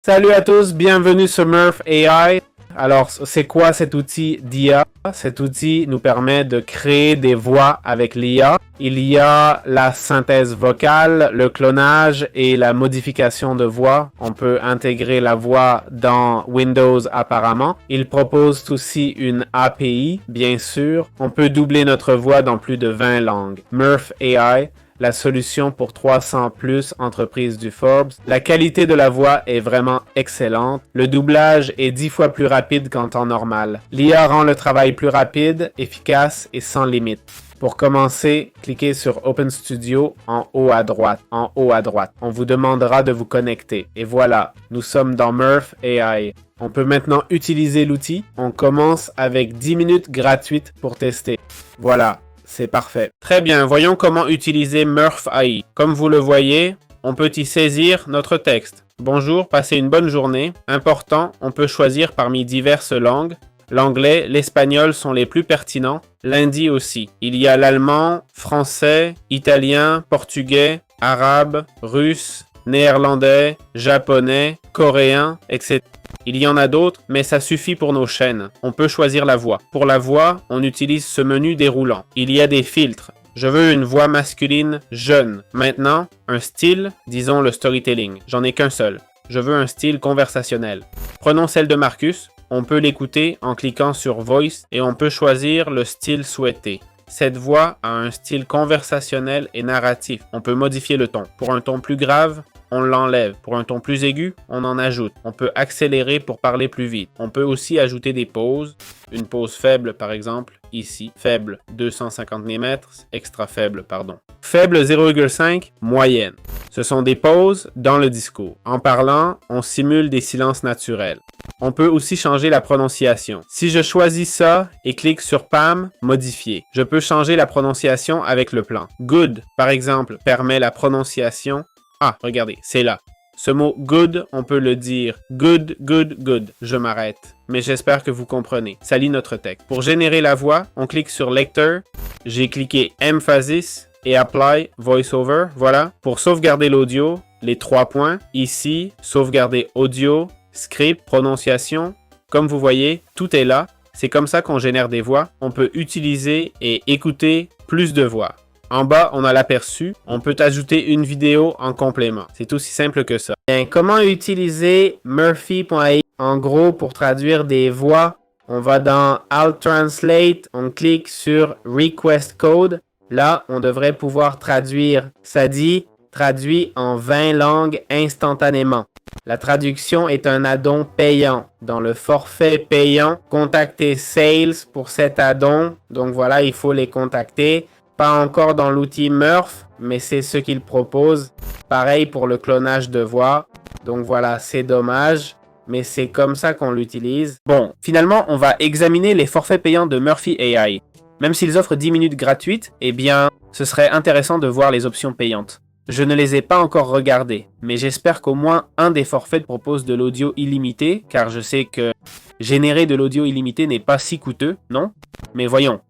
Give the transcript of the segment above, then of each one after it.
Salut à tous, bienvenue sur Murph AI. Alors, c'est quoi cet outil d'IA? Cet outil nous permet de créer des voix avec l'IA. Il y a la synthèse vocale, le clonage et la modification de voix. On peut intégrer la voix dans Windows apparemment. Il propose aussi une API, bien sûr. On peut doubler notre voix dans plus de 20 langues. Murph AI, la solution pour 300 plus entreprises du Forbes. La qualité de la voix est vraiment excellente. Le doublage est 10 fois plus rapide qu'en temps normal. L'IA rend le travail plus rapide, efficace et sans limite. Pour commencer, cliquez sur Open Studio en haut à droite. On vous demandera de vous connecter. Et voilà, nous sommes dans Murph AI. On peut maintenant utiliser l'outil. On commence avec 10 minutes gratuites pour tester. Voilà. C'est parfait. Très bien, voyons comment utiliser Murph AI. Comme vous le voyez, on peut y saisir notre texte. Bonjour, passez une bonne journée. Important, on peut choisir parmi diverses langues. L'anglais, l'espagnol sont les plus pertinents, l'hindi aussi. Il y a l'allemand, français, italien, portugais, arabe, russe, néerlandais, japonais, coréen, etc. Il y en a d'autres, mais ça suffit pour nos chaînes. On peut choisir la voix. Pour la voix, on utilise ce menu déroulant. Il y a des filtres. Je veux une voix masculine jeune. Maintenant, un style, disons le storytelling. J'en ai qu'un seul. Je veux un style conversationnel. Prenons celle de Marcus. On peut l'écouter en cliquant sur Voice et on peut choisir le style souhaité. Cette voix a un style conversationnel et narratif. On peut modifier le ton. Pour un ton plus grave, on l'enlève. Pour un ton plus aigu, on en ajoute. On peut accélérer pour parler plus vite. On peut aussi ajouter des pauses. Une pause faible, par exemple, ici. Faible, 250 mm. Extra faible, pardon. Faible, 0,5. Moyenne. Ce sont des pauses dans le discours. En parlant, on simule des silences naturels. On peut aussi changer la prononciation. Si je choisis ça et clique sur PAM, modifier. Je peux changer la prononciation avec le plan. Good, par exemple, permet la prononciation. Ah, regardez, c'est là. Ce mot good, on peut le dire good, good, good. Je m'arrête. Mais j'espère que vous comprenez. Ça lit notre texte. Pour générer la voix, on clique sur Lecteur. J'ai cliqué Emphasis et Apply VoiceOver. Voilà. Pour sauvegarder l'audio, les 3 points. Ici, sauvegarder audio, script, prononciation. Comme vous voyez, tout est là. C'est comme ça qu'on génère des voix. On peut utiliser et écouter plus de voix. En bas, on a l'aperçu. On peut ajouter une vidéo en complément. C'est aussi simple que ça. Bien, comment utiliser Murphy.ai? En gros, pour traduire des voix, on va dans Alt Translate, on clique sur Request Code. Là, on devrait pouvoir traduire. Ça dit traduit en 20 langues instantanément. La traduction est un add-on payant. Dans le forfait payant, contactez Sales pour cet add-on. Donc voilà, il faut les contacter. Pas encore dans l'outil Murph, mais c'est ce qu'il propose. Pareil pour le clonage de voix. Donc voilà, c'est dommage, mais c'est comme ça qu'on l'utilise. Bon, finalement, on va examiner les forfaits payants de Murphy AI. Même s'ils offrent 10 minutes gratuites, eh bien, ce serait intéressant de voir les options payantes. Je ne les ai pas encore regardées, mais j'espère qu'au moins un des forfaits propose de l'audio illimité, car je sais que générer de l'audio illimité n'est pas si coûteux, non? Mais voyons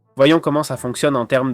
comment ça fonctionne en termes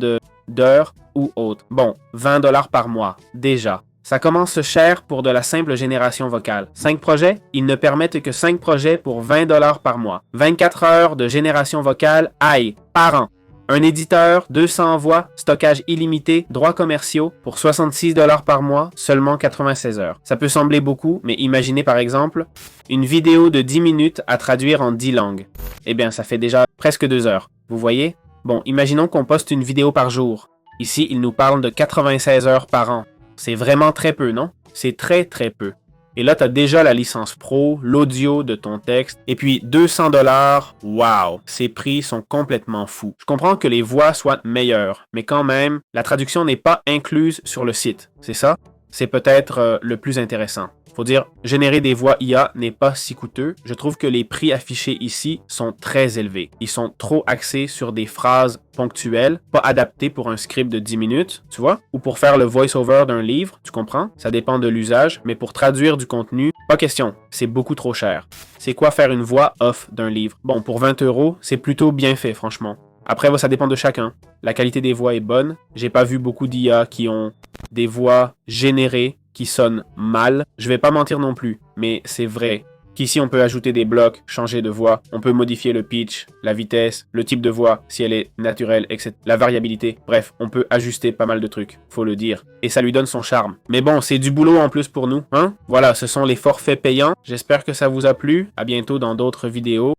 d'heures ou autres. Bon, 20 $ par mois, déjà. Ça commence cher pour de la simple génération vocale. 5 projets, ils ne permettent que 5 projets pour 20 $ par mois. 24 heures de génération vocale, aïe, par an. Un éditeur, 200 voix, stockage illimité, droits commerciaux pour 66 $ par mois, seulement 96 heures. Ça peut sembler beaucoup, mais imaginez par exemple une vidéo de 10 minutes à traduire en 10 langues. Eh bien, ça fait déjà presque 2 heures. Vous voyez? Bon, imaginons qu'on poste une vidéo par jour. Ici, il nous parle de 96 heures par an. C'est vraiment très peu, non? C'est très très peu. Et là, tu as déjà la licence pro, l'audio de ton texte, et puis 200 $, wow! Ces prix sont complètement fous. Je comprends que les voix soient meilleures, mais quand même, la traduction n'est pas incluse sur le site, c'est ça? C'est peut-être le plus intéressant. Faut dire, générer des voix IA n'est pas si coûteux. Je trouve que les prix affichés ici sont très élevés. Ils sont trop axés sur des phrases ponctuelles, pas adaptées pour un script de 10 minutes, tu vois, ou pour faire le voice-over d'un livre, tu comprends? Ça dépend de l'usage, mais pour traduire du contenu, pas question, c'est beaucoup trop cher. C'est quoi faire une voix off d'un livre? Bon, pour 20 €, c'est plutôt bien fait, franchement. Après, ça dépend de chacun. La qualité des voix est bonne. J'ai pas vu beaucoup d'IA qui ont des voix générées qui sonne mal. Je vais pas mentir non plus, mais c'est vrai qu'ici on peut ajouter des blocs, changer de voix, on peut modifier le pitch, la vitesse, le type de voix, si elle est naturelle, etc. La variabilité, bref, on peut ajuster pas mal de trucs, faut le dire. Et ça lui donne son charme. Mais bon, c'est du boulot en plus pour nous, hein? Voilà, ce sont les forfaits payants. J'espère que ça vous a plu. À bientôt dans d'autres vidéos.